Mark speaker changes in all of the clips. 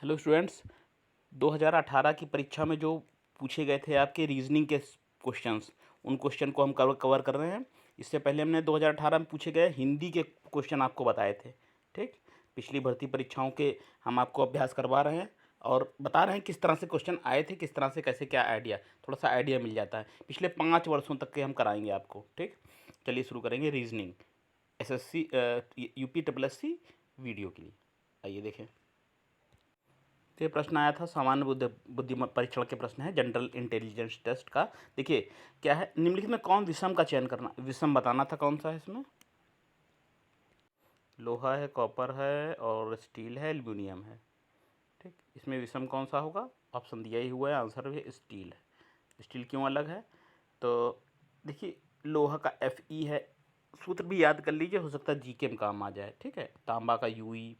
Speaker 1: Hello students, 2018 की परीक्षा में जो पूछे गए थे आपके रीजनिंग के क्वेश्चंस, उन क्वेश्चन को हम कवर कर रहे हैं। इससे पहले हमने 2018 में पूछे गए हिंदी के क्वेश्चन आपको बताए थे। ठीक, पिछली भर्ती परीक्षाओं के हम आपको अभ्यास करवा रहे हैं और बता रहे हैं किस तरह से क्वेश्चन आए थे, किस तरह से कैसे क्या आइडिया, थोड़ा सा आइडिया मिल जाता है। पिछले 5 वर्षों तक के हम कराएंगे आपको। ठीक, चलिए शुरू करेंगे reasoning SSC UP SSC video के लिए। आइए देखें। तो ये प्रश्न आया था सामान्य बुद्धिमत्ता परीक्षण के प्रश्न है, जनरल इंटेलिजेंस टेस्ट का। देखिए क्या है, निम्नलिखित में कौन विषम का चयन करना, विषम बताना था कौन सा है इसमें। लोहा है, कॉपर है और स्टील है, एल्युमिनियम है। ठीक, इसमें विषम कौन सा होगा, ऑप्शन दिया ही हुआ है, आंसर भी स्टील है। स्टील क्यों अलग है, तो देखिए लोहा का Fe है, सूत्र भी याद कर लीजिए, हो सकता है जीके में काम आ जाए। ठीक है, तांबा का Ue,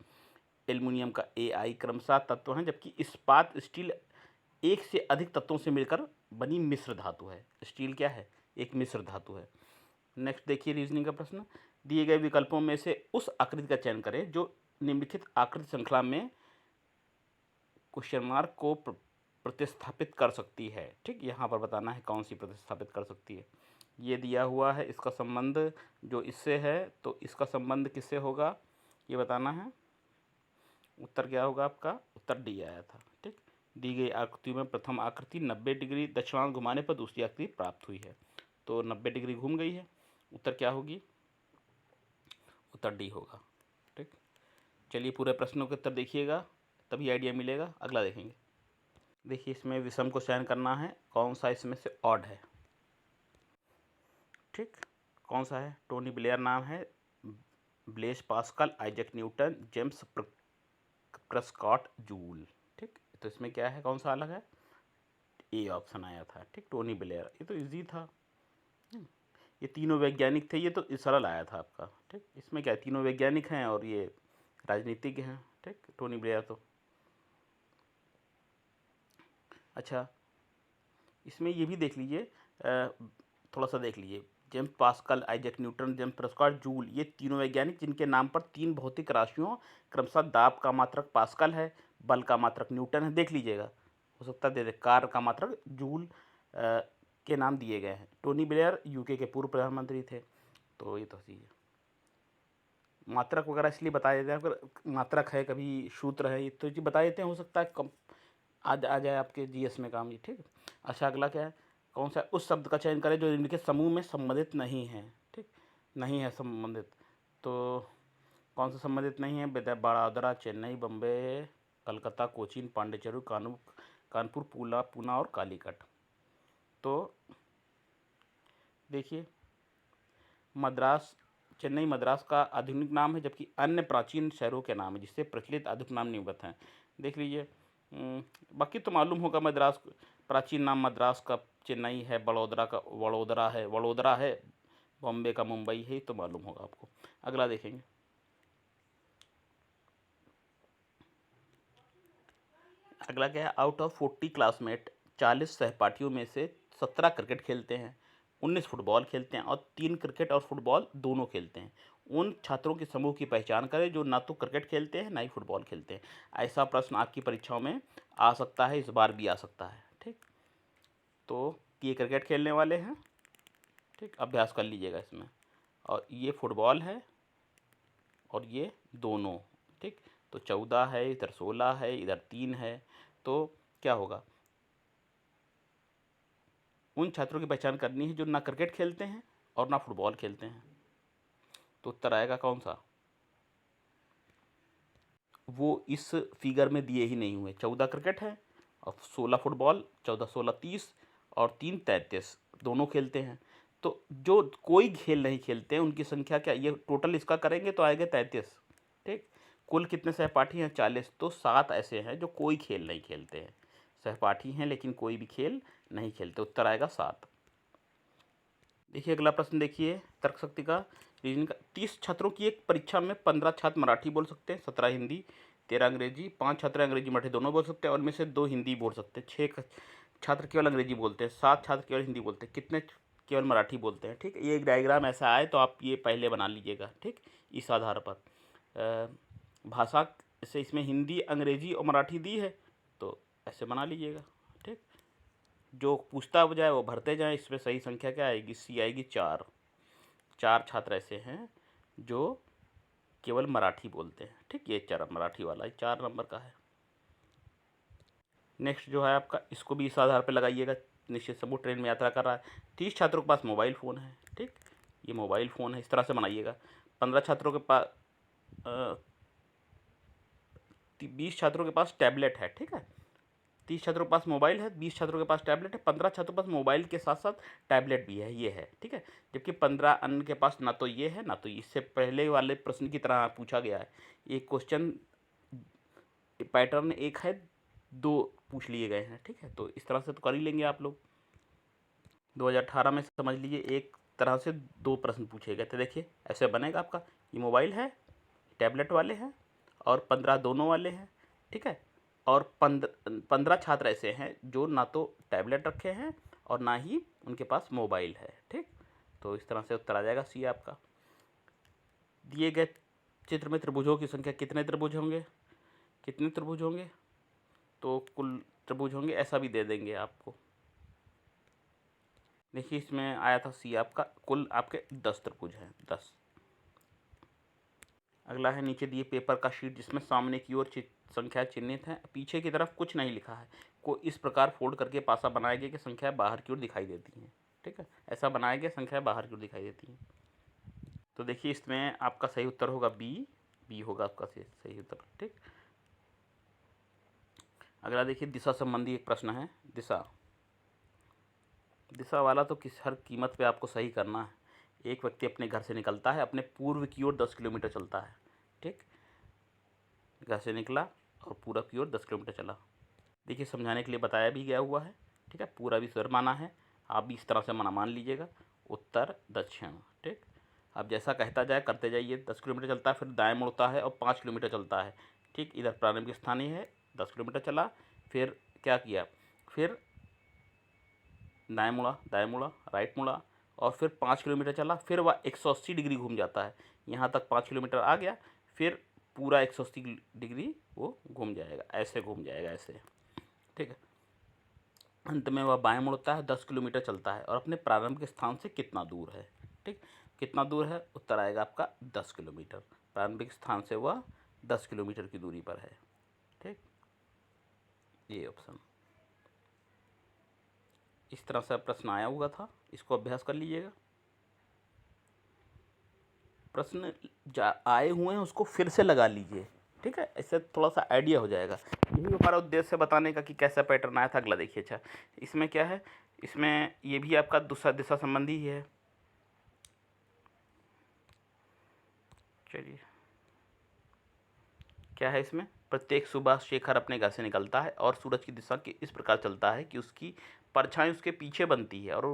Speaker 1: एल्युमिनियम का Ai क्रमशः तत्व हैं, जबकि इस्पात स्टील एक से अधिक तत्वों से मिलकर बनी मिश्र धातु है। स्टील क्या है, एक मिश्र धातु है। नेक्स्ट देखिए रीजनिंग का प्रश्न, दिए गए विकल्पों में से उस आकृति का चयन करें जो निम्नलिखित आकृति श्रृंखला में क्वेश्चन मार्क को प्रतिस्थापित कर सकती है। ठीक, यहाँ पर बताना है कौन सी प्रतिस्थापित कर सकती है। ये दिया हुआ है, इसका संबंध जो इससे है तो इसका संबंध किससे होगा ये बताना है। उत्तर क्या होगा आपका, उत्तर डी आया था। ठीक, दी गई आकृति में प्रथम आकृति 90 डिग्री दक्षिणांत घुमाने पर दूसरी आकृति प्राप्त हुई है, तो 90 डिग्री घूम गई है। उत्तर क्या होगी, उत्तर डी होगा। ठीक, चलिए पूरे प्रश्नों के उत्तर देखिएगा, तभी आइडिया मिलेगा। अगला देखेंगे। देखिए इसमें विषम को चयन करना है, कौन सा इसमें से ऑड है। ठीक, कौन सा है, टोनी ब्लेयर नाम है, Blaise Pascal, Isaac Newton, James Prescott joule. ठीक, तो इसमें क्या है, कौन सा अलग है, ए ऑप्शन आया था। ठीक, टोनी ब्लेयर, ये तो इजी था। ये तीनों वैज्ञानिक थे, ये तो सरल आया था आपका। ठीक, इसमें क्या है, तीनों वैज्ञानिक हैं और ये राजनीतिज्ञ हैं। ठीक, टोनी ब्लेयर तो अच्छा, इसमें ये भी देख लीजिए, थोड़ा सा देख लीजिए, James pascal, Isaac Newton, James Prescott joule, ये तीनों वैज्ञानिक जिनके नाम पर तीन भौतिक राशियों क्रमशः दाब का मात्रक पास्कल है, बल का मात्रक न्यूटन है। देख लीजिएगा, हो सकता है दे दे, कार्य का मात्रक जूल के नाम दिए गए हैं। टोनी ब्लेयर यूके के पूर्व प्रधानमंत्री थे। तो ये तो चीज़ मात्रक वगैरह इसलिए बता देते हैं, अगर मात्रक है कभी सूत्र है, ये तो जी बता देते हैं, हो सकता है कम आ जाए आपके जीएस में काम ये। ठीक, अच्छा अगला क्या है, कौन सा उस शब्द का चयन करें जो इनके समूह में संबंधित नहीं है। ठीक, नहीं है संबंधित, तो कौन सा संबंधित नहीं है, बड़ौदा, चेन्नई, बम्बे, कलकत्ता, कोचीन, पांडिचेरी, कानपुर, पूना और कालीकट। तो देखिए मद्रास, चेन्नई मद्रास का आधुनिक नाम है, जबकि अन्य प्राचीन शहरों के नाम है जिससे प्रचलित आधुनिक नाम निम्नलिखित हैं। देख लीजिए, बाकी तो मालूम होगा, मद्रास प्राचीन नाम मद्रास का चेन्नई है, बड़ौदा का वडोदरा है, बॉम्बे का मुंबई है, तो मालूम होगा आपको। अगला देखेंगे। अगला क्या है, आउट ऑफ 40 क्लासमेट 40 सहपाठियों में से 17 क्रिकेट खेलते हैं, 19 फुटबॉल खेलते हैं और 3 क्रिकेट और फुटबॉल दोनों खेलते हैं। उन छात्रों के समूह की पहचान करें जो ना तो क्रिकेट खेलते हैं ना ही फुटबॉल खेलते हैं। ऐसा प्रश्न आपकी परीक्षाओं में आ सकता है, इस बार भी आ सकता है। ठीक, तो ये क्रिकेट खेलने वाले हैं। ठीक, अभ्यास कर लीजिएगा इसमें। और ये फुटबॉल है और ये दोनों। ठीक, तो 14 है, इधर 16 है, इधर 3 है, तो क्या होगा, उन छात्रों की पहचान करनी है जो ना क्रिकेट खेलते हैं और ना फुटबॉल खेलते हैं। तो उत्तर आएगा कौन सा, वो इस फिगर में दिए ही नहीं हुए। 14 क्रिकेट है और 16 फुटबॉल, 14 16 30 और 3 33, दोनों खेलते हैं। तो जो कोई खेल नहीं खेलते हैं उनकी संख्या क्या, ये टोटल इसका करेंगे तो आएगा 33। ठीक, कुल कितने सहपाठी हैं, 40, तो 7 ऐसे हैं जो कोई खेल नहीं खेलते हैं, सहपाठी हैं लेकिन कोई भी खेल नहीं खेलते। उत्तर आएगा 7। देखिए अगला प्रश्न, देखिए तर्क शक्ति का, रीजनिंग का। 30 छात्रों की एक परीक्षा में 15 छात्र मराठी बोल सकते हैं, 17 हिंदी, 13 अंग्रेजी, 5 छात्र अंग्रेजी मराठी दोनों बोल सकते हैं और इनमें से 2 हिंदी बोल सकते हैं, 6 छात्र केवल अंग्रेजी बोलते हैं, 7 छात्र केवल हिंदी बोलते हैं, कितने केवल मराठी बोलते हैं। ठीक, ये एक डायग्राम ऐसा आए तो आप ये पहले बना लीजिएगा। ठीक, इस आधार पर भाषा जैसे इसमें हिंदी, अंग्रेजी और मराठी दी है तो ऐसे बना लीजिएगा। ठीक, जो पूछता जाए वो भरते जाएं। इसमें सही संख्या क्या आएगी? सी आएगी 4। 4 छात्र ऐसे हैं जो केवल मराठी बोलते हैं। ठीक, ये 4 मराठी वाला 4 नंबर का है। नेक्स्ट जो है आपका, इसको भी इस आधार पर लगाइएगा। निश्चित समूह ट्रेन में यात्रा कर रहा है। 30 छात्रों के पास मोबाइल फ़ोन है। ठीक, ये मोबाइल फ़ोन है, इस तरह से बनाइएगा। 15 छात्रों के पास 20 छात्रों के पास टैबलेट है। ठीक है, 30 छात्रों के पास मोबाइल है, 20 छात्रों के पास टैबलेट है, 15 छात्रों के पास मोबाइल के साथ साथ टैबलेट भी है, ये है। ठीक है, जबकि 15 अन्य के पास ना तो ये है ना तो इससे पहले वाले प्रश्न की तरह पूछा गया है। एक क्वेश्चन पैटर्न एक है, 2 पूछ लिए गए हैं। ठीक है, तो इस तरह से तो कर ही लेंगे आप लोग। 2018 में समझ लीजिए एक तरह से 2 प्रश्न पूछे गए थे। देखिए ऐसे बनेगा आपका, ये मोबाइल है, टैबलेट वाले हैं और 15 दोनों वाले हैं। ठीक है, और 15 छात्र ऐसे हैं जो ना तो टैबलेट रखे हैं और ना ही उनके पास मोबाइल है। ठीक, तो इस तरह से उत्तर आ जाएगा सी आपका। दिए गए चित्र में त्रिभुजों की संख्या कितने त्रिभुज होंगे? कितने त्रिभुज होंगे? तो कुल त्रिभुज होंगे, ऐसा भी दे देंगे आपको। देखिए इसमें आया था सी आपका, कुल आपके 10 त्रिभुज हैं, 10। अगला है नीचे दिए पेपर का शीट जिसमें सामने की ओर संख्या चिन्हित है, पीछे की तरफ कुछ नहीं लिखा है, को इस प्रकार फोल्ड करके पासा बनाया गया कि संख्या बाहर की ओर दिखाई देती हैं। ठीक है, ऐसा बनाया गया संख्या बाहर की ओर दिखाई देती हैं। तो देखिए इसमें आपका सही उत्तर होगा बी होगा आपका सही उत्तर। ठीक, अगला देखिए दिशा संबंधी एक प्रश्न है। दिशा वाला तो किस हर कीमत पे आपको सही करना है। एक व्यक्ति अपने घर से निकलता है, अपने पूर्व की ओर 10 किलोमीटर चलता है। ठीक, घर से निकला और पूरब की ओर 10 किलोमीटर चला। देखिए समझाने के लिए बताया भी गया हुआ है। ठीक है, पूरा भी स्वर माना है, आप भी इस तरह से मान लीजिएगा, उत्तर दक्षिण। ठीक, अब जैसा कहता जाए करते जाइए। 10 किलोमीटर चलता है, फिर दाएं मुड़ता है और 5 किलोमीटर चलता है। ठीक, इधर प्रारंभिक स्थान ही है, 10 किलोमीटर चला, फिर क्या किया, फिर दाएं मुड़ा, राइट मुड़ा और फिर 5 किलोमीटर चला, फिर वह 180 डिग्री घूम जाता है। यहाँ तक 5 किलोमीटर आ गया, फिर पूरा 180 डिग्री वो घूम जाएगा, ऐसे घूम जाएगा ऐसे। ठीक है, अंत में वह बाएं मुड़ता है, 10 किलोमीटर चलता है और अपने प्रारंभिक स्थान से कितना दूर है। ठीक, कितना दूर है? उत्तर आएगा आपका 10 किलोमीटर। प्रारंभिक स्थान से वह 10 किलोमीटर की दूरी पर है। ठीक, ये ऑप्शन। इस तरह से प्रश्न आया हुआ था, इसको अभ्यास कर लीजिएगा। प्रश्न आए हुए हैं उसको फिर से लगा लीजिए। ठीक है, इससे थोड़ा सा आइडिया हो जाएगा। यही हमारा उद्देश्य बताने का कि कैसा पैटर्न आया था। अगला देखिए, अच्छा इसमें क्या है, इसमें ये भी आपका दूसरा दिशा संबंधी ही है। चलिए क्या है इसमें, प्रत्येक सुबह शेखर अपने घर से निकलता है और सूरज की दिशा के इस प्रकार चलता है कि उसकी परछाई उसके पीछे बनती है और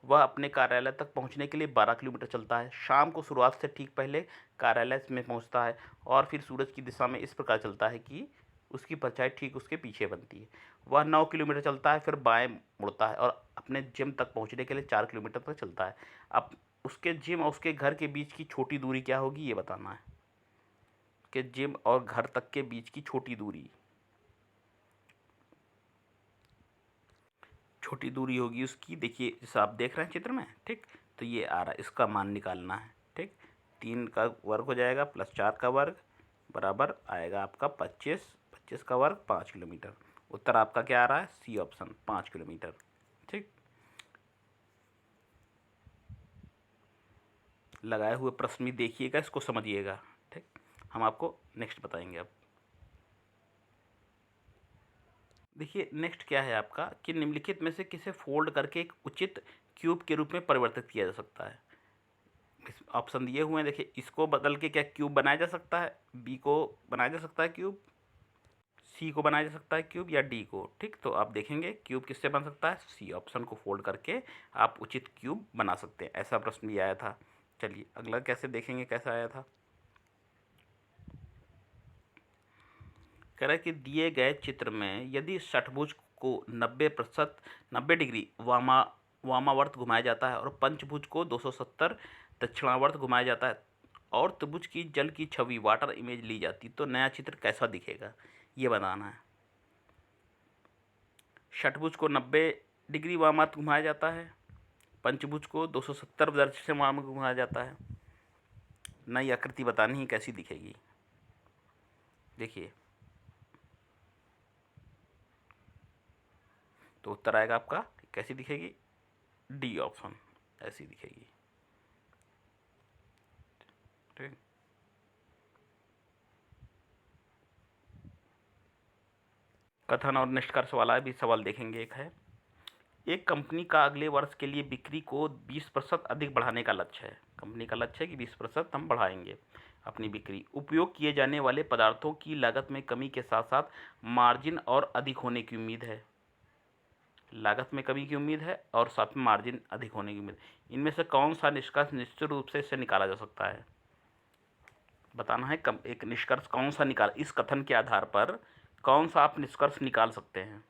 Speaker 1: वह अपने कार्यालय तक पहुंचने के लिए 12 किलोमीटर चलता है। शाम को शुरुआत से ठीक पहले कार्यालय में पहुंचता है और फिर सूरज की दिशा में इस प्रकार चलता है कि उसकी परछाई ठीक उसके पीछे बनती है। वह 9 किलोमीटर चलता है, फिर बाएं मुड़ता है और अपने जिम तक पहुँचने के लिए 4 किलोमीटर तक चलता है। अब उसके जिम और उसके घर के बीच की छोटी दूरी क्या होगी ये बताना है, कि जिम और घर तक के बीच की छोटी दूरी होगी उसकी। देखिए जैसा आप देख रहे हैं चित्र में। ठीक, तो ये आ रहा है, इसका मान निकालना है। ठीक, 3 का वर्ग हो जाएगा प्लस 4 का वर्ग बराबर आएगा आपका 25, 25 का वर्ग 5 किलोमीटर। उत्तर आपका क्या आ रहा है? C option, 5 kilometre. ठीक, लगाए हुए प्रश्न भी देखिएगा, इसको समझिएगा। ठीक, हम आपको नेक्स्ट बताएंगे। अब देखिए नेक्स्ट क्या है आपका, कि निम्नलिखित में से किसे फोल्ड करके एक उचित क्यूब के रूप में परिवर्तित किया जा सकता है। ऑप्शन दिए हुए हैं, देखिए इसको बदल के क्या क्यूब बनाया जा सकता है, बी को बनाया जा सकता है क्यूब, सी को बनाया जा सकता है क्यूब, या डी को। ठीक, तो आप देखेंगे क्यूब किससे बन सकता है, सी ऑप्शन को फोल्ड करके आप उचित क्यूब बना सकते हैं। ऐसा प्रश्न भी आया था। चलिए अगला कैसे देखेंगे, कैसा आया था। कह रहा है कि दिए गए चित्र में यदि षटभुज को 90% 90 डिग्री वामावर्त घुमाया जाता है और पंचभुज को 270 दक्षिणावर्त घुमाया जाता है और त्रिभुज की जल की छवि वाटर इमेज ली जाती तो नया चित्र कैसा दिखेगा, ये बताना है। षटभुज को 90 डिग्री वामावर्त घुमाया जाता है, पंचभुज को 270 दक्षिण से वामावर्त घुमाया जाता है। नई आकृति बतानी है कैसी दिखेगी। देखिए, तो उत्तर आएगा आपका कैसी दिखेगी, डी ऑप्शन, ऐसी दिखेगी। ठीक, कथन और निष्कर्ष वाला भी सवाल देखेंगे। एक है, एक कंपनी का अगले वर्ष के लिए बिक्री को 20% अधिक बढ़ाने का लक्ष्य है। कंपनी का लक्ष्य है कि 20% हम बढ़ाएंगे अपनी बिक्री। उपयोग किए जाने वाले पदार्थों की लागत में कमी के साथ साथ मार्जिन और अधिक होने की उम्मीद है। लागत में कमी की उम्मीद है और साथ में मार्जिन अधिक होने की उम्मीद। इनमें से कौन सा निष्कर्ष निश्चित रूप से इससे निकाला जा सकता है, बताना है। एक निष्कर्ष कौन सा निकाल, इस कथन के आधार पर कौन सा आप निष्कर्ष निकाल सकते हैं।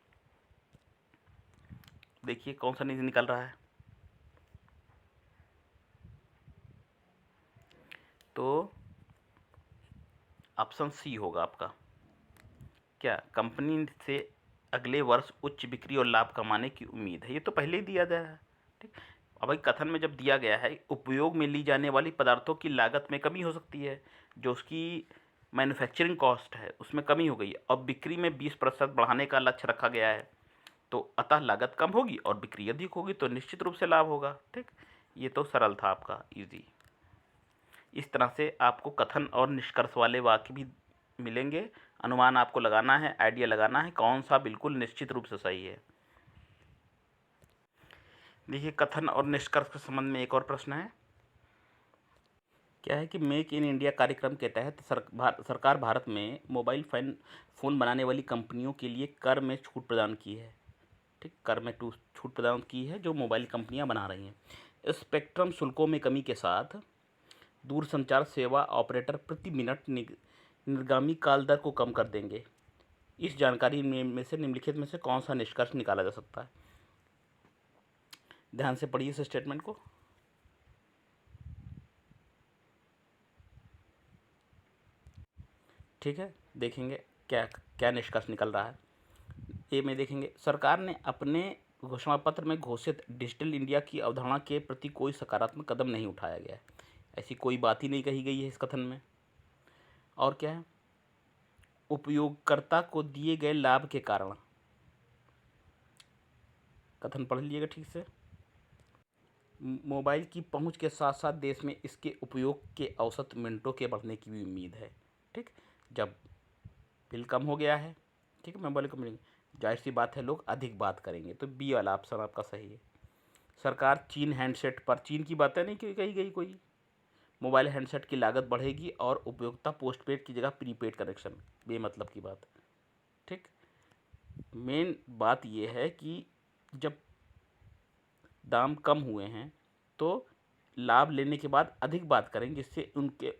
Speaker 1: देखिए कौन सा निकल रहा है, तो ऑप्शन सी होगा आपका। क्या, कंपनी से अगले वर्ष उच्च बिक्री और लाभ कमाने की उम्मीद है, ये तो पहले ही दिया गया है। ठीक, अब भाई कथन में जब दिया गया है उपयोग में ली जाने वाली पदार्थों की लागत में कमी हो सकती है, जो उसकी मैन्युफैक्चरिंग कॉस्ट है उसमें कमी हो गई है, और बिक्री में 20% बढ़ाने का लक्ष्य रखा गया है, तो अतः लागत कम होगी और बिक्री अधिक होगी, तो निश्चित रूप से लाभ होगा। ठीक, ये तो सरल था आपका, इजी। इस तरह से आपको कथन और निष्कर्ष वाले वाक्य भी मिलेंगे। अनुमान आपको लगाना है, आइडिया लगाना है कौन सा बिल्कुल निश्चित रूप से सही है। देखिए, कथन और निष्कर्ष के संबंध में एक और प्रश्न है। क्या है कि मेक इन इंडिया कार्यक्रम के तहत सरकार भारत में मोबाइल फ़ोन बनाने वाली कंपनियों के लिए कर में छूट प्रदान की है। ठीक, कर में छूट प्रदान की है जो मोबाइल कंपनियां बना रही हैं। स्पेक्ट्रम शुल्कों में कमी के साथ दूरसंचार सेवा ऑपरेटर प्रति मिनट निर्गामी काल दर को कम कर देंगे। इस जानकारी में से निम्नलिखित में से कौन सा निष्कर्ष निकाला जा सकता है। ध्यान से पढ़िए इस स्टेटमेंट को। ठीक है, देखेंगे क्या क्या निष्कर्ष निकल रहा है। ए में देखेंगे, सरकार ने अपने घोषणा पत्र में घोषित डिजिटल इंडिया की अवधारणा के प्रति कोई सकारात्मक कदम नहीं उठाया गया है। ऐसी कोई बात ही नहीं कही गई है इस कथन में। और क्या है, उपयोगकर्ता को दिए गए लाभ के कारण, कथन पढ़ लीजिएगा ठीक से, मोबाइल की पहुंच के साथ साथ देश में इसके उपयोग के औसत मिनटों के बढ़ने की भी उम्मीद है। ठीक, जब बिल कम हो गया है, ठीक है, मोबाइल कम, जाहिर सी बात है लोग अधिक बात करेंगे, तो बी वाला ऑप्शन आपका सही है। सरकार चीन हैंडसेट पर, चीन की बातें नहीं कही गई कोई, मोबाइल हैंडसेट की लागत बढ़ेगी और उपयोगिता पोस्टपेड की जगह प्रीपेड कनेक्शन, बेमतलब की बात। ठीक, मेन बात यह है कि जब दाम कम हुए हैं तो लाभ लेने के बाद अधिक बात करेंगे, जिससे उनके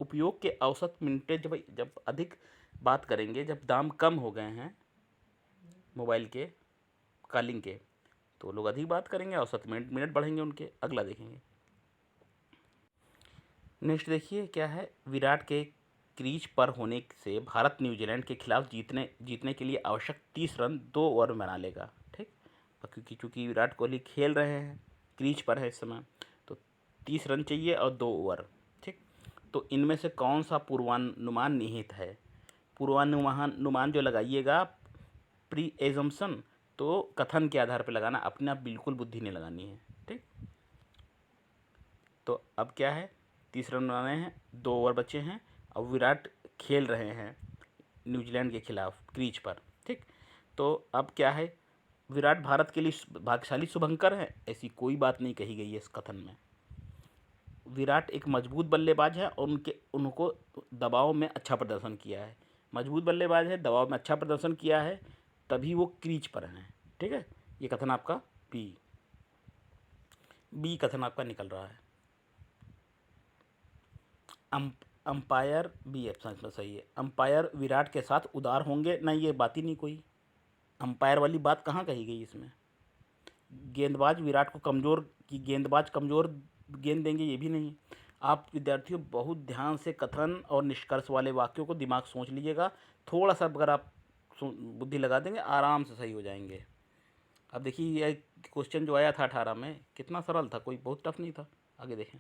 Speaker 1: उपयोग के औसत मिनटें जब अधिक बात करेंगे, जब दाम कम हो गए हैं मोबाइल के कॉलिंग के, तो लोग अधिक बात करेंगे, औसत मिनट बढ़ेंगे उनके। अगला देखेंगे, नेक्स्ट देखिए क्या है, विराट के क्रीज पर होने से भारत न्यूजीलैंड के खिलाफ जीतने के लिए आवश्यक 30 रन 2 ओवर में बना लेगा। ठीक, क्योंकि चूँकि विराट कोहली खेल रहे हैं, क्रीज पर है इस समय, तो 30 रन चाहिए और 2 ओवर। ठीक, तो इनमें से कौन सा पूर्वानुमान निहित है। पूर्वानुमान जो लगाइएगा प्री एजम्पशन, तो कथन के आधार पर लगाना, अपने आप बिल्कुल बुद्धि नहीं लगानी है। ठीक, तो अब क्या है, 30 रन बनाने हैं, 2 ओवर बचे हैं, अब विराट खेल रहे हैं न्यूजीलैंड के खिलाफ क्रीज पर। ठीक, तो अब क्या है, विराट भारत के लिए भाग्यशाली शुभंकर है, ऐसी कोई बात नहीं कही गई है इस कथन में। विराट एक मजबूत बल्लेबाज है और उनको दबाव में अच्छा प्रदर्शन किया है, मजबूत बल्लेबाज है, दबाव में अच्छा प्रदर्शन किया है, तभी वो क्रीज पर हैं। ठीक है, ये कथन आपका बी कथन आपका निकल रहा है। अंपायर बी ऑप्शन में सही है। अंपायर विराट के साथ उदार होंगे, नहीं ये बात ही नहीं कोई, अंपायर वाली बात कहाँ कही गई इसमें। गेंदबाज विराट को गेंदबाज कमज़ोर गेंद देंगे, ये भी नहीं। आप विद्यार्थियों बहुत ध्यान से कथन और निष्कर्ष वाले वाक्यों को दिमाग सोच लीजिएगा। थोड़ा सा अगर आप बुद्धि लगा देंगे आराम से सही हो जाएंगे। अब देखिए ये क्वेश्चन जो आया था 18 में कितना सरल था, कोई बहुत टफ नहीं था। आगे देखें।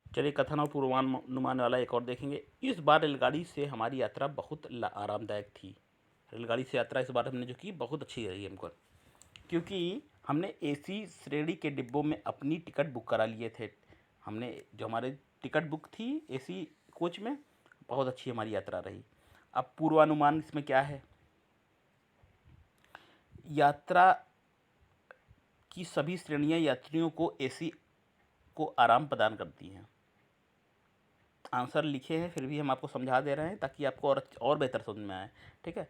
Speaker 1: चलिए कथन और पूर्वानुमान वाला एक और देखेंगे। इस बार रेलगाड़ी से हमारी यात्रा बहुत आरामदायक थी। रेलगाड़ी से यात्रा इस बार हमने जो की बहुत अच्छी रही हमको, क्योंकि हमने एसी श्रेणी के डिब्बों में अपनी टिकट बुक करा लिए थे। हमने जो हमारे टिकट बुक थी एसी कोच में, बहुत अच्छी हमारी यात्रा रही। अब पूर्वानुमान इसमें क्या है, यात्रा की सभी श्रेणियां यात्रियों को एसी को आराम प्रदान करती हैं। आंसर लिखे हैं फिर भी हम आपको समझा दे रहे हैं ताकि आपको और बेहतर समझ में आए। ठीक है,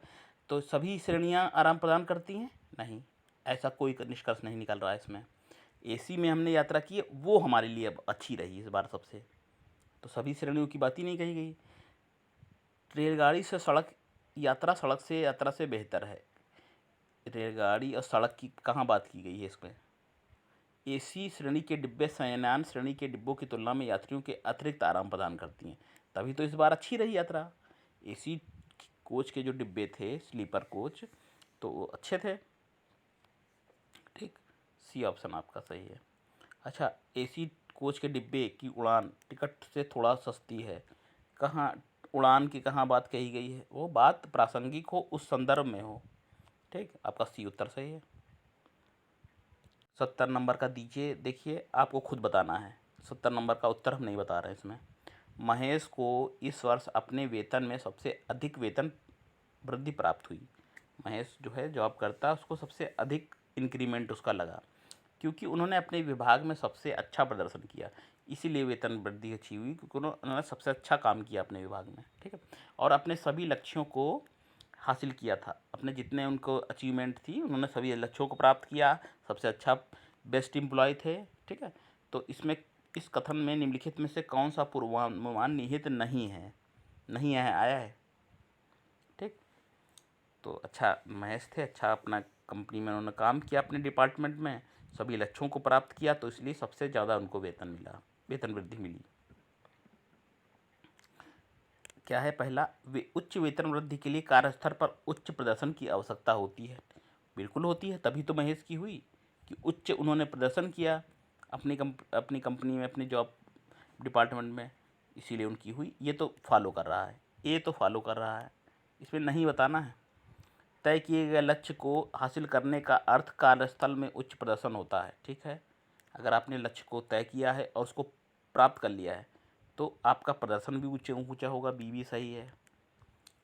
Speaker 1: तो सभी श्रेणियां आराम प्रदान करती हैं, नहीं, ऐसा कोई निष्कर्ष नहीं निकल रहा है इसमें। एसी में हमने यात्रा की है वो हमारे लिए अब अच्छी रही इस बार सबसे, तो सभी श्रेणियों की बात ही नहीं कही गई। रेलगाड़ी से सड़क यात्रा से बेहतर है। रेलगाड़ी और सड़क की कहाँ बात की गई है इसमें। एसी श्रेणी के डिब्बे शयनयान श्रेणी के डिब्बों की तुलना में यात्रियों के अतिरिक्त आराम प्रदान करती हैं, तभी तो इस बार अच्छी रही यात्रा। एसी कोच के जो डिब्बे थे स्लीपर कोच तो वो अच्छे थे। ठीक, सी ऑप्शन आपका सही है। अच्छा, एसी कोच के डिब्बे की उड़ान टिकट से थोड़ा सस्ती है, कहाँ उड़ान की कहाँ बात कही गई है, वो बात प्रासंगिक हो उस संदर्भ में हो। ठीक, आपका सी उत्तर सही है। 70 नंबर का दीजिए, देखिए आपको खुद बताना है। 70 नंबर का उत्तर हम नहीं बता रहे हैं इसमें। महेश को इस वर्ष अपने वेतन में सबसे अधिक वेतन वृद्धि प्राप्त हुई। महेश जो है जॉब करता है उसको सबसे अधिक इंक्रीमेंट उसका लगा, क्योंकि उन्होंने अपने विभाग में सबसे अच्छा प्रदर्शन किया, इसीलिए वेतन वृद्धि अच्छी हुई, क्योंकि उन्होंने सबसे अच्छा काम किया अपने विभाग में। ठीक है, और अपने सभी लक्ष्यों को हासिल किया था, अपने जितने उनको अचीवमेंट थी उन्होंने सभी लक्ष्यों को प्राप्त किया, सबसे अच्छा बेस्ट एम्प्लॉय थे। ठीक है, तो इसमें इस कथन में निम्नलिखित में से कौन सा पूर्वानुमान निहित नहीं है, नहीं है, आया है। ठीक, तो अच्छा महेश थे, अच्छा अपना कंपनी में उन्होंने काम किया अपने डिपार्टमेंट में, सभी लक्ष्यों को प्राप्त किया, तो इसलिए सबसे ज़्यादा उनको वेतन मिला, वेतन वृद्धि मिली। क्या है पहला, वे उच्च वेतन वृद्धि के लिए कार्यस्थल पर उच्च प्रदर्शन की आवश्यकता होती है। बिल्कुल होती है, तभी तो महेश की हुई कि उच्च उन्होंने प्रदर्शन किया अपनी कंपनी में, अपनी जॉब डिपार्टमेंट में, इसीलिए उनकी हुई। ये तो फॉलो कर रहा है, ये तो फॉलो कर रहा है, इसमें नहीं बताना है। तय किए गए लक्ष्य को हासिल करने का अर्थ कार्यस्थल में उच्च प्रदर्शन होता है। ठीक है, अगर आपने लक्ष्य को तय किया है और उसको प्राप्त कर लिया है तो आपका प्रदर्शन भी ऊंचा होगा, बी भी सही है।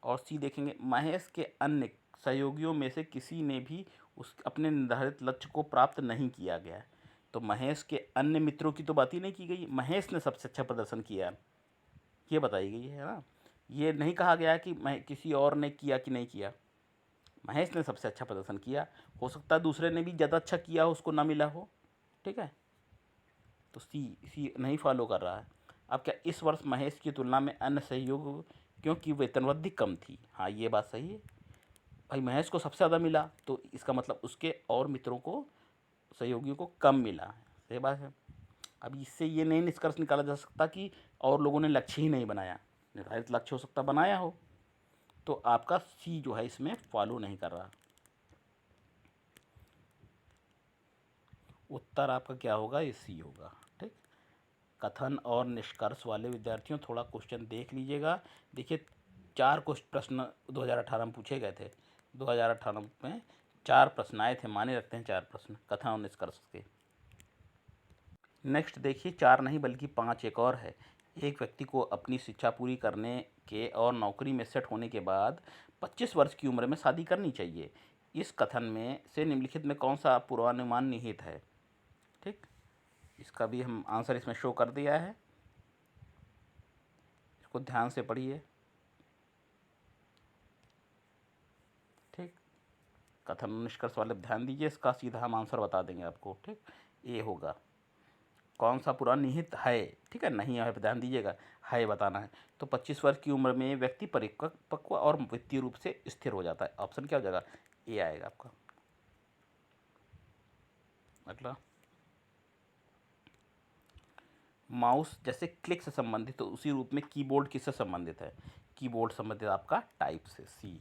Speaker 1: और सी देखेंगे, महेश के अन्य सहयोगियों में से किसी ने भी उस अपने निर्धारित लक्ष्य को प्राप्त नहीं किया गया है, तो महेश के अन्य मित्रों की तो बात ही नहीं की गई, महेश ने सबसे अच्छा प्रदर्शन किया ये बताई गई है ना। ये नहीं कहा गया कि मैं किसी और ने किया कि नहीं किया, महेश ने सबसे अच्छा प्रदर्शन किया। हो सकता है दूसरे ने भी ज़्यादा अच्छा किया हो, उसको ना मिला हो। ठीक है, तो सी नहीं फॉलो कर रहा है। अब क्या इस वर्ष महेश की तुलना में अन्य सहयोग क्योंकि वेतन वृद्धि कम थी, हाँ ये बात सही है भाई, महेश को सबसे ज़्यादा मिला तो इसका मतलब उसके और मित्रों को, सहयोगियों को कम मिला है, सही बात है। अब इससे ये नहीं निष्कर्ष निकाला जा सकता कि और लोगों ने लक्ष्य ही नहीं बनाया, निर्धारित लक्ष्य हो सकता बनाया हो, तो आपका सी जो है इसमें फॉलो नहीं कर रहा। उत्तर आपका क्या होगा, ये सी होगा। ठीक, कथन और निष्कर्ष वाले विद्यार्थियों थोड़ा क्वेश्चन देख लीजिएगा। देखिए 4 प्रश्न 2018 में पूछे गए थे, 2018 में 4 प्रश्न आए थे, माने रखते हैं 4 प्रश्न कथन और निष्कर्ष के। नेक्स्ट देखिए 4 नहीं बल्कि 5 एक और है। एक व्यक्ति को अपनी शिक्षा पूरी करने के और नौकरी में सेट होने के बाद 25 वर्ष की उम्र में शादी करनी चाहिए। इस कथन में से निम्नलिखित में कौन सा पूर्वानुमान निहित है। ठीक, इसका भी हम आंसर इसमें शो कर दिया है, इसको ध्यान से पढ़िए। ठीक, कथन निष्कर्ष वाले ध्यान दीजिए, इसका सीधा हम आंसर बता देंगे आपको। ठीक, ये होगा कौन सा पूरा निहित है। ठीक है, नहीं है ध्यान दीजिएगा, है बताना है। तो 25 वर्ष की उम्र में व्यक्ति परिपक्व और वित्तीय रूप से स्थिर हो जाता है। ऑप्शन क्या हो जाएगा, ए आएगा आपका। अगला, माउस जैसे क्लिक से संबंधित, तो उसी रूप में कीबोर्ड किससे संबंधित है? कीबोर्ड संबंधित आपका टाइप से, सी।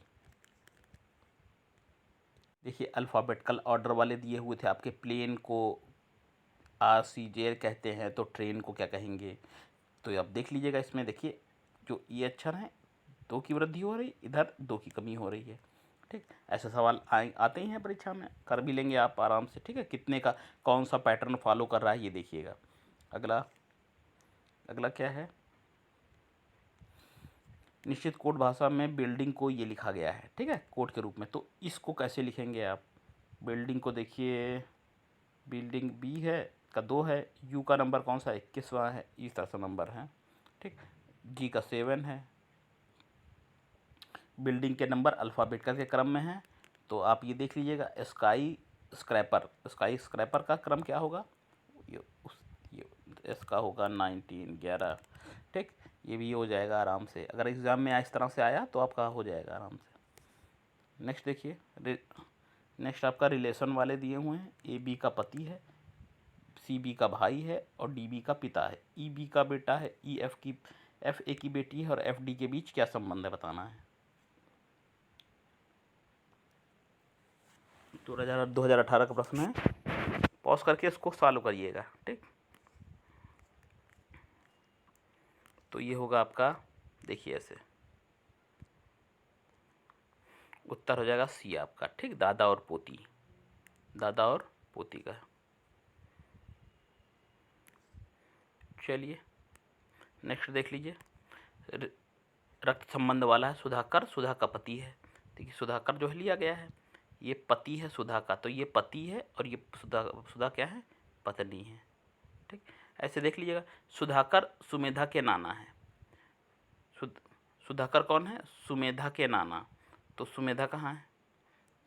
Speaker 1: देखिए अल्फ़ाबेटिकल ऑर्डर वाले दिए हुए थे आपके, प्लेन को RCJ कहते हैं, तो ट्रेन को क्या कहेंगे? तो आप देख लीजिएगा इसमें, देखिए जो ये अक्षर हैं, 2 की वृद्धि हो रही, इधर 2 की कमी हो रही है। ठीक, ऐसे सवाल आते ही हैं परीक्षा में, कर भी लेंगे आप आराम से। ठीक है, कितने का कौन सा पैटर्न फॉलो कर रहा है ये देखिएगा। अगला अगला क्या है? निश्चित कोड भाषा में बिल्डिंग को ये लिखा गया है, ठीक है, कोड के रूप में। तो इसको कैसे लिखेंगे आप? बिल्डिंग को देखिए, बिल्डिंग बी है का 2 है, यू का नंबर कौन सा 21वां है, इस तरह से नंबर है। ठीक, जी का 7 है। बिल्डिंग के नंबर अल्फ़ाबेटिकल के क्रम में हैं, तो आप ये देख लीजिएगा। स्काई स्क्रैपर का क्रम क्या होगा? ये इसका होगा 19 11। ठीक, ये भी हो जाएगा आराम से, अगर एग्ज़ाम में इस तरह से आया तो आपका हो जाएगा आराम से। नेक्स्ट देखिए, नेक्स्ट आपका रिलेशन वाले दिए हुए हैं। ए बी का पति है, सी बी का भाई है और डी बी का पिता है। ई बी का बेटा है, एफ ए की बेटी है और एफ डी के बीच क्या संबंध है बताना है। 2018 का प्रश्न है, पॉज करके इसको सॉल्व करिएगा। ठीक, तो ये होगा आपका, देखिए ऐसे उत्तर हो जाएगा सी आपका। ठीक, दादा और पोती, दादा और पोती का। चलिए नेक्स्ट देख लीजिए, रक्त संबंध वाला है। सुधाकर सुधा का पति है। देखिए सुधाकर जो है लिया गया है, ये पति है सुधा का, तो ये पति है और ये सुधा क्या है? पत्नी है। ठीक, ऐसे देख लीजिएगा। सुधाकर सुमेधा के नाना है। सुधाकर कौन है? सुमेधा के नाना। तो सुमेधा कहाँ है?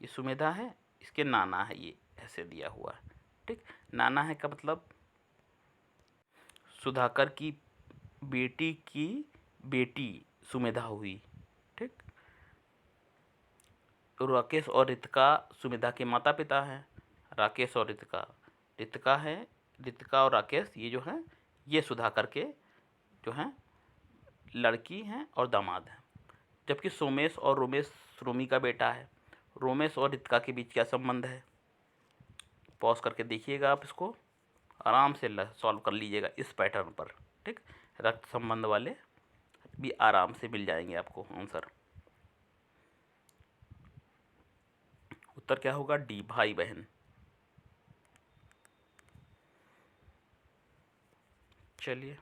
Speaker 1: ये सुमेधा है, इसके नाना है, ये ऐसे दिया हुआ है। ठीक, नाना है का मतलब सुधाकर की बेटी की बेटी सुमेधा हुई। ठीक, तो राकेश और रितिका सुमेधा के माता पिता हैं। राकेश और रितिका है, रितिका और राकेश ये जो हैं ये सुधाकर के जो हैं लड़की हैं और दामाद हैं। जबकि सोमेश और रोमेश रोमी का बेटा है। रोमेश और रितिका के बीच क्या संबंध है? पॉज करके देखिएगा, आप इसको आराम से सॉल्व कर लीजिएगा इस पैटर्न पर। ठीक, रक्त संबंध वाले भी आराम से मिल जाएंगे आपको आंसर। उत्तर क्या होगा? डी, भाई बहन। चलिए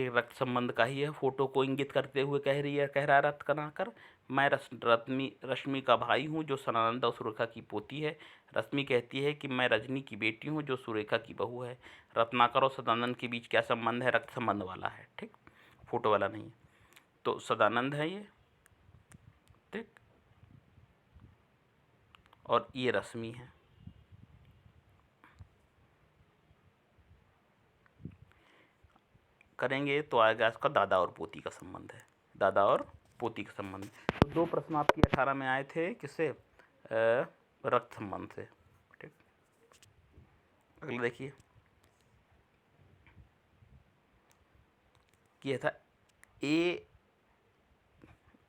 Speaker 1: रक्त संबंध का ही है। फोटो को इंगित करते हुए कह रहा है रत्नाकर, मैं रश्मि का भाई हूँ जो सदानंद और सुरेखा की पोती है। रश्मि कहती है कि मैं रजनी की बेटी हूँ जो सुरेखा की बहू है। रत्नाकर और सदानंद के बीच क्या संबंध है? रक्त संबंध वाला है। ठीक, फोटो वाला नहीं। तो सदानंद है ये। ठीक, और ये रश्मि है। करेंगे तो आएगा इसका दादा और पोती का संबंध है, दादा और पोती का संबंध। तो 2 प्रश्न आपकी 18 में आए थे, किससे? रक्त संबंध से। ठीक, अगला देखिए, ये था ए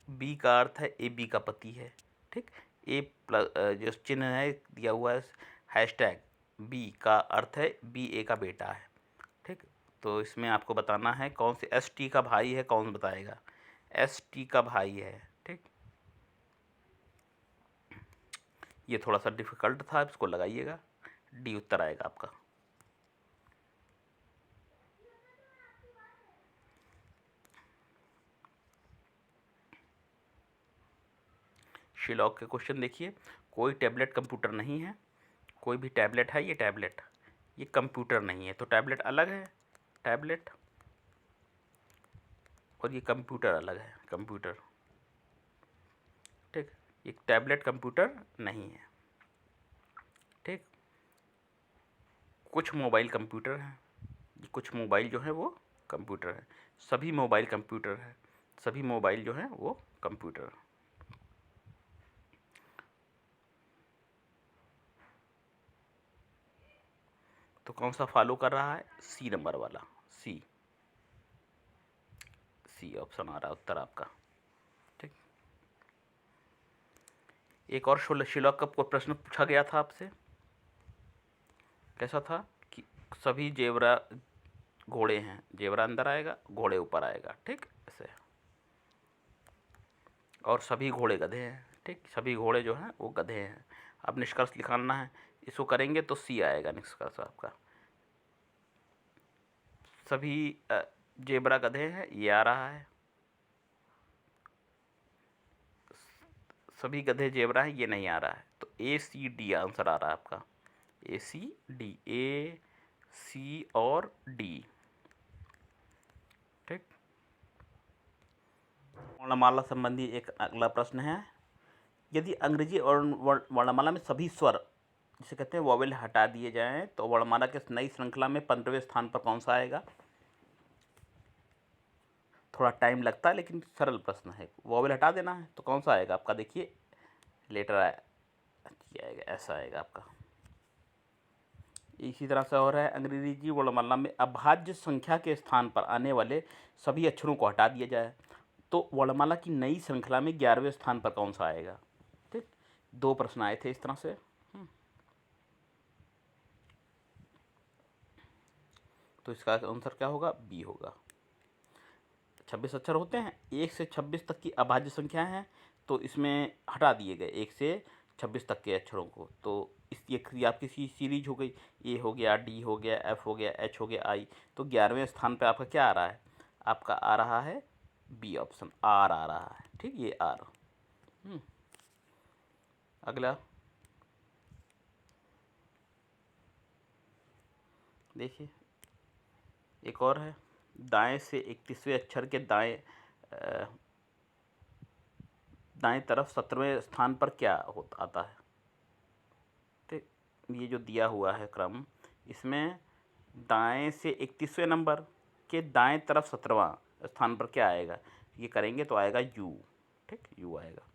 Speaker 1: बी का अर्थ है ए बी का पति है। ठीक, ए प्लस जो चिन्ह है दिया हुआ है हैशटैग, बी का अर्थ है बी ए का बेटा है। ठीक, तो इसमें आपको बताना है कौन से एस टी का भाई है, कौन बताएगा? एस टी का भाई है। ठीक, ये थोड़ा सा डिफ़िकल्ट था, इसको लगाइएगा। डी उत्तर आएगा आपका। शिलॉक के क्वेश्चन देखिए, कोई टैबलेट कंप्यूटर नहीं है। कोई भी टैबलेट है, ये टैबलेट, ये कंप्यूटर नहीं है। तो टैबलेट अलग है, टैबलेट, और ये कंप्यूटर अलग है, कंप्यूटर। ठीक, ये टैबलेट कंप्यूटर नहीं है। ठीक, कुछ मोबाइल कंप्यूटर हैं, कुछ मोबाइल जो है वो कंप्यूटर है। सभी मोबाइल कंप्यूटर है, सभी मोबाइल जो हैं वो कंप्यूटर। तो कौन सा फॉलो कर रहा है? सी नंबर वाला, सी ऑप्शन आ रहा है उत्तर आपका। ठीक, एक और शिलॉक का प्रश्न पूछा गया था आपसे, कैसा था कि सभी जेबरा घोड़े हैं, जेबरा अंदर आएगा, घोड़े ऊपर आएगा, ठीक ऐसे, और सभी घोड़े गधे हैं, ठीक, सभी घोड़े जो हैं वो गधे हैं। अब निष्कर्ष लिखाना है, इसको करेंगे तो सी आएगा निष्कर्ष आपका। सभी जेबरा गधे हैं, ये आ रहा है, सभी गधे जेबरा हैं, ये नहीं आ रहा है, तो ए सी डी आंसर आ रहा है आपका, ए सी डी, ए सी और डी। ठीक, वर्णमाला संबंधी एक अगला प्रश्न है, यदि अंग्रेजी और वर्णमाला में सभी स्वर जिसे कहते हैं वॉवेल हटा दिए जाएं तो वर्णमाला के नई श्रृंखला में 15वें स्थान पर कौन सा आएगा? थोड़ा टाइम लगता है लेकिन सरल प्रश्न है। वॉवेल हटा देना है तो कौन सा आएगा आपका? देखिए लेटर आएगा, ऐसा आएगा आपका। इसी तरह से और है, अंग्रेजी वर्णमाला में अभाज्य संख्या के स्थान पर आने वाले सभी अक्षरों को हटा दिया जाए तो वर्णमाला की नई श्रृंखला में 11वें स्थान पर कौन सा आएगा? ठीक, 2 प्रश्न आए थे इस तरह से। तो इसका आंसर क्या होगा? बी होगा। 26 अक्षर होते हैं, 1 से 26 तक की अभाज्य संख्या है, तो इसमें हटा दिए गए 1 से 26 तक के अक्षरों को, तो ये आपकी सीरीज हो गई, ए हो गया, डी हो गया, एफ हो गया, एच हो गया, आई। तो 11वें स्थान पे आपका क्या आ रहा है? आपका आ रहा है बी ऑप्शन, आर आ रहा है। ठीक, ये आर। अगला देखिए, एक और है, दाएं से 31वें अक्षर के दाएं तरफ 17वें स्थान पर क्या आता है? ठीक, ये जो दिया हुआ है क्रम, इसमें दाएं से 31वें नंबर के दाएं तरफ 17वां स्थान पर क्या आएगा? ये करेंगे तो आएगा यू। ठीक, यू आएगा।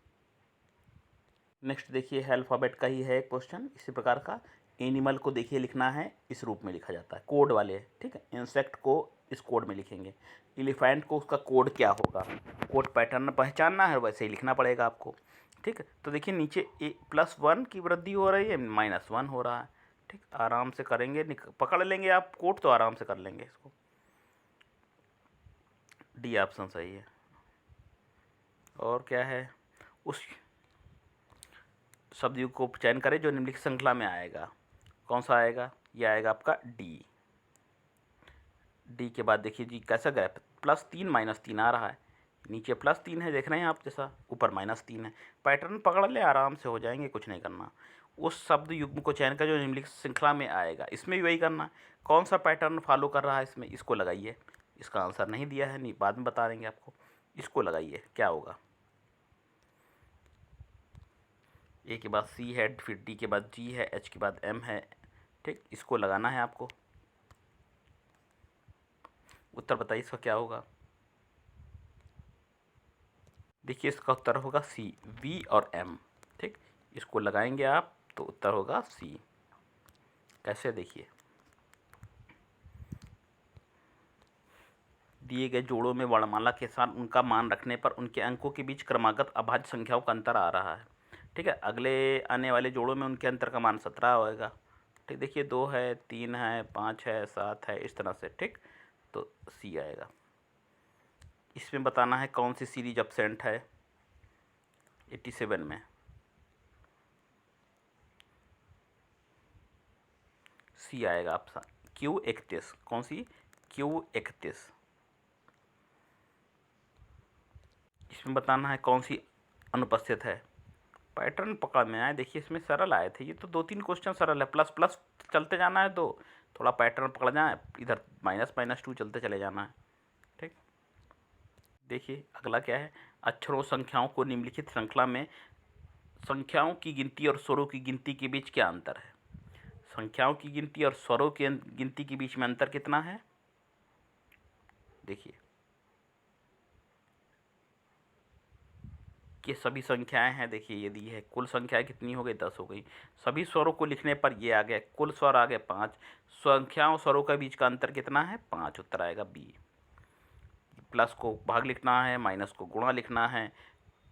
Speaker 1: नेक्स्ट देखिए, अल्फ़ाबेट का ही है एक क्वेश्चन इसी प्रकार का। एनिमल को देखिए लिखना है इस रूप में लिखा जाता है, कोड वाले। ठीक है, इंसेक्ट को इस कोड में लिखेंगे, एलिफेंट को उसका कोड क्या होगा, कोड पैटर्न पहचानना है, वैसे ही लिखना पड़ेगा आपको। ठीक है, तो देखिए नीचे +1 की वृद्धि हो रही है, -1 हो रहा है। ठीक, आराम से करेंगे, पकड़ लेंगे आप कोड तो आराम से कर लेंगे इसको। डी ऑप्शन सही है। और क्या है, उस शब्द युग को चयन करें जो निम्नलिखित श्रृंखला में आएगा। कौन सा आएगा? ये आएगा आपका डी। डी के बाद देखिए जी कैसा गया, +3 -3 आ रहा है, नीचे +3 है, देख रहे हैं आप, जैसा ऊपर -3 है। पैटर्न पकड़ ले, आराम से हो जाएंगे, कुछ नहीं करना। उस शब्द युग्म को चयन कर जो निम्नलिखित श्रृंखला में आएगा, इसमें भी वही करना है। कौन सा पैटर्न फॉलो कर रहा है इसमें, इसको लगाइए। इसका आंसर नहीं दिया है, नहीं, बाद में बता देंगे आपको। इसको लगाइए, क्या होगा? ए के बाद सी है, फिर डी के बाद जी है, एच के बाद एम है। ठीक, इसको लगाना है आपको। उत्तर बताइए इसका क्या होगा? देखिए इसका उत्तर होगा सी, वी और एम। ठीक, इसको लगाएंगे आप तो उत्तर होगा सी। कैसे? देखिए, दिए गए जोड़ों में वर्णमाला के साथ उनका मान रखने पर उनके अंकों के बीच क्रमागत अभाज्य संख्याओं का अंतर आ रहा है। ठीक है, अगले आने वाले जोड़ों में उनके अंतर का मान 17 होएगा। ठीक, देखिए 2 है, 3 है, 5 है, 7 है, इस तरह से। ठीक, तो सी आएगा। इसमें बताना है कौन सी सीरीज एब्सेंट है 87 में। सी आएगा आपका, Q31। कौन सी? Q31। इसमें बताना है कौन सी अनुपस्थित है। पैटर्न पकड़ में आए, देखिए इसमें सरल आए थे, ये तो 2-3 क्वेश्चन सरल है। प्लस प्लस चलते जाना है, तो थोड़ा पैटर्न पकड़ जाए, इधर -2 चलते चले जाना है। ठीक, देखिए अगला क्या है, अक्षरों संख्याओं को निम्नलिखित श्रृंखला में संख्याओं की गिनती और स्वरों की गिनती के बीच क्या अंतर है? संख्याओं की गिनती और स्वरों की गिनती के बीच में अंतर कितना है? देखिए कि सभी संख्याएं हैं, देखिए ये दी है, कुल संख्याएं कितनी हो गई, 10 हो गई। सभी स्वरों को लिखने पर ये आ गया, कुल स्वर आ गए 5, संख्याओं स्वरों के बीच का अंतर कितना है, 5, उत्तर आएगा बी। प्लस को भाग लिखना है, माइनस को गुणा लिखना है,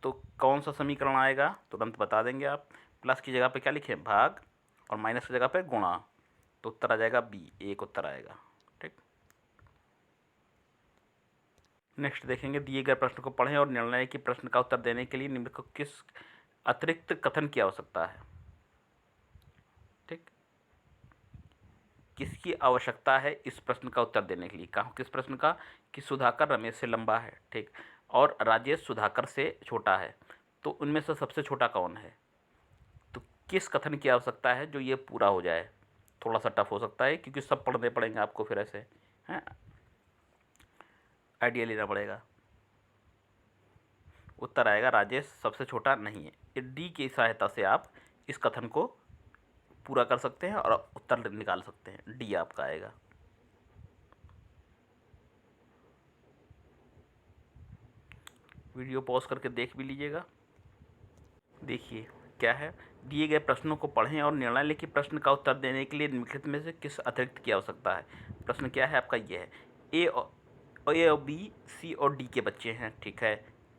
Speaker 1: तो कौन सा समीकरण आएगा, तुरंत बता देंगे आप। प्लस की जगह पे क्या लिखें, भाग, और माइनस की जगह पे गुणा, तो उत्तर आ जाएगा बी, एक उत्तर आएगा। ठीक, नेक्स्ट देखेंगे, दिए गए प्रश्न को पढ़ें और निर्णय की प्रश्न का उत्तर देने के लिए निम्न को किस अतिरिक्त कथन की आवश्यकता है। ठीक, किसकी आवश्यकता है इस प्रश्न का उत्तर देने के लिए, कहा किस प्रश्न का, कि सुधाकर रमेश से लंबा है, ठीक, और राजेश सुधाकर से छोटा है, तो उनमें से सबसे छोटा कौन है। तो किस कथन की आवश्यकता है जो ये पूरा हो जाए। थोड़ा सा टफ हो सकता है क्योंकि सब पढ़ने पड़ेंगे आपको, फिर ऐसे हैं, आइडिया लेना पड़ेगा। उत्तर आएगा राजेश सबसे छोटा नहीं है। डी की सहायता से आप इस कथन को पूरा कर सकते हैं और उत्तर निकाल सकते हैं, डी आपका आएगा। वीडियो पॉज करके देख भी लीजिएगा। देखिए क्या है, दिए गए प्रश्नों को पढ़ें और निर्णय लें कि प्रश्न का उत्तर देने के लिए निम्नलिखित में से किस अतिरिक्त की आवश्यकता है। प्रश्न क्या है आपका, ये है ए और बी, सी और डी के बच्चे हैं, ठीक है।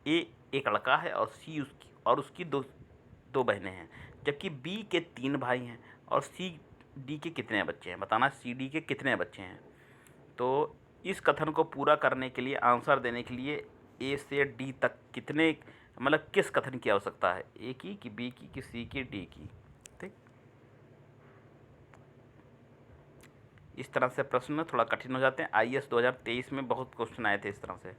Speaker 1: ए एक लड़का है और सी उसकी दो बहनें हैं, जबकि बी के 3 भाई हैं, और सी डी के कितने बच्चे हैं, बताना सी डी के कितने बच्चे हैं। तो इस कथन को पूरा करने के लिए, आंसर देने के लिए ए से डी तक कितने, मतलब किस कथन की आवश्यकता है, ए की, कि बी की, कि सी की, डी की। ठीक, इस तरह से प्रश्न थोड़ा कठिन हो जाते हैं। आईएएस 2023 में बहुत क्वेश्चन आए थे इस तरह से।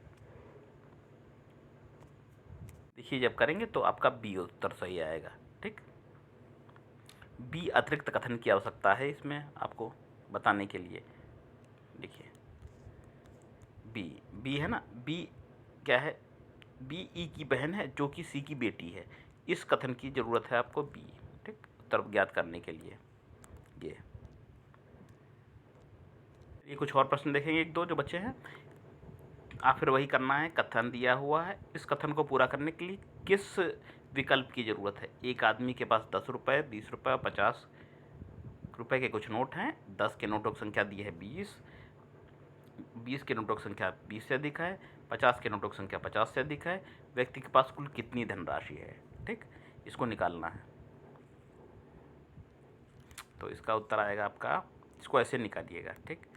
Speaker 1: देखिए जब करेंगे तो आपका बी उत्तर सही आएगा। ठीक, बी अतिरिक्त कथन की आवश्यकता है इसमें आपको बताने के लिए। देखिए बी है ना, बी क्या है, बी ई की बहन है जो कि सी की बेटी है, इस कथन की ज़रूरत है आपको बी। ठीक, उत्तर ज्ञात करने के लिए। ये कुछ और प्रश्न देखेंगे, एक दो जो बच्चे हैं, आप फिर वही करना है। कथन दिया हुआ है, इस कथन को पूरा करने के लिए किस विकल्प की ज़रूरत है। एक आदमी के पास 10 रुपये, 20 रुपये और 50 रुपये के कुछ नोट हैं। 10 के नोटों की संख्या दी है 20, 20 के नोटों की संख्या 20 से अधिक है, 50 के नोटों की संख्या 50 से अधिक है। व्यक्ति के पास कुल कितनी धनराशि है। ठीक, इसको निकालना है। तो इसका उत्तर आएगा आपका, इसको ऐसे निकालिएगा। ठीक,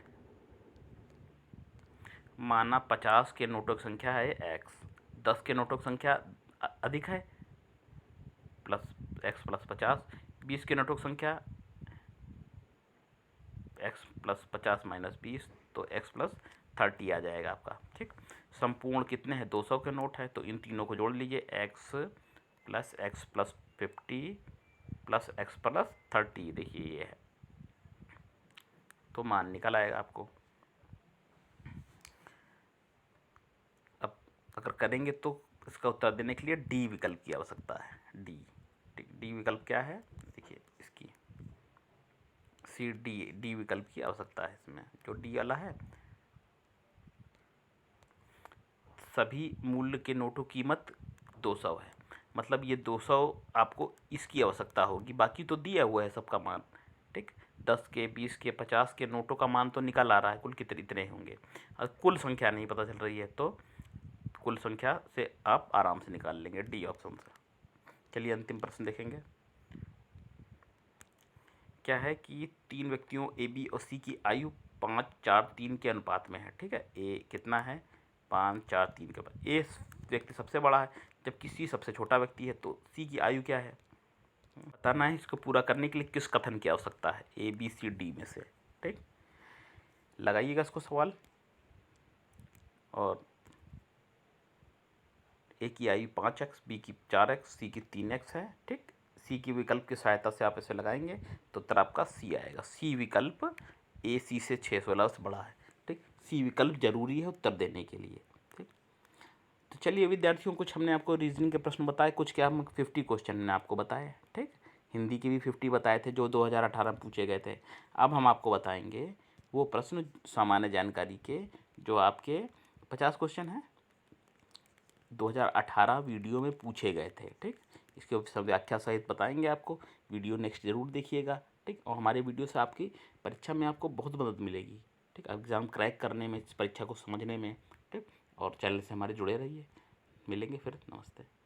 Speaker 1: माना 50 के नोटों की संख्या है x, 10 के नोटों की संख्या अधिक है प्लस x प्लस 50, 20 के नोटों की संख्या x प्लस 50 माइनस 20, तो x प्लस 30 आ जाएगा आपका। ठीक, संपूर्ण कितने हैं, 200 के नोट है, तो इन तीनों को जोड़ लीजिए, x plus 50 plus x plus 30, देखिए ये है, तो मान निकल आएगा आपको। अब अगर करेंगे तो इसका उत्तर देने के लिए डी विकल्प की आवश्यकता है, डी। ठीक, डी विकल्प क्या है, देखिए इसकी सी डी विकल्प की आवश्यकता है इसमें, जो डी वाला है। सभी मूल्य के नोटों की कीमत 200 है, मतलब ये 200 आपको इसकी आवश्यकता होगी, बाकी तो दिया हुआ है सबका मान। ठीक, 10 के, 20 के, 50 के नोटों का मान तो निकल आ रहा है, कुल कितने इतने होंगे, और कुल संख्या नहीं पता चल रही है, तो कुल संख्या से आप आराम से निकाल लेंगे, डी ऑप्शन से। चलिए अंतिम प्रश्न देखेंगे। क्या है कि 3 व्यक्तियों ए, बी और सी की आयु 5, 4, 3 के अनुपात में है। ठीक है, ए कितना है, 5, 4, 3 के बाद ए व्यक्ति सबसे बड़ा है, जबकि सी सबसे छोटा व्यक्ति है, तो सी की आयु क्या है बताना है। इसको पूरा करने के लिए किस कथन की आवश्यकता है, ए, बी, सी, डी में से। ठीक, लगाइएगा इसको सवाल। और ए की आयु 5x, बी की 4x, सी की 3x है। ठीक, सी की विकल्प की सहायता से आप इसे लगाएंगे तो उत्तर आपका सी आएगा। सी विकल्प ए सी से 616 से बड़ा है। ठीक, सी विकल्प जरूरी है उत्तर देने के लिए। ठीक, तो चलिए विद्यार्थियों, कुछ हमने आपको रीजनिंग के प्रश्न बताए, कुछ क्या हम 50 क्वेश्चन ने आपको बताए। ठीक, हिंदी के भी 50 बताए थे जो 2018 में पूछे गए थे। अब हम आपको बताएंगे वो प्रश्न सामान्य जानकारी के, जो आपके 50 क्वेश्चन हैं, 2018 वीडियो में पूछे गए थे। ठीक, इसके सब व्याख्या सहित बताएंगे आपको। वीडियो नेक्स्ट ज़रूर देखिएगा। ठीक, और हमारे वीडियो से आपकी परीक्षा में आपको बहुत मदद मिलेगी। ठीक, एग्ज़ाम क्रैक करने में, इस परीक्षा को समझने में। ठीक, और चैनल से हमारे जुड़े रहिए। मिलेंगे फिर, नमस्ते।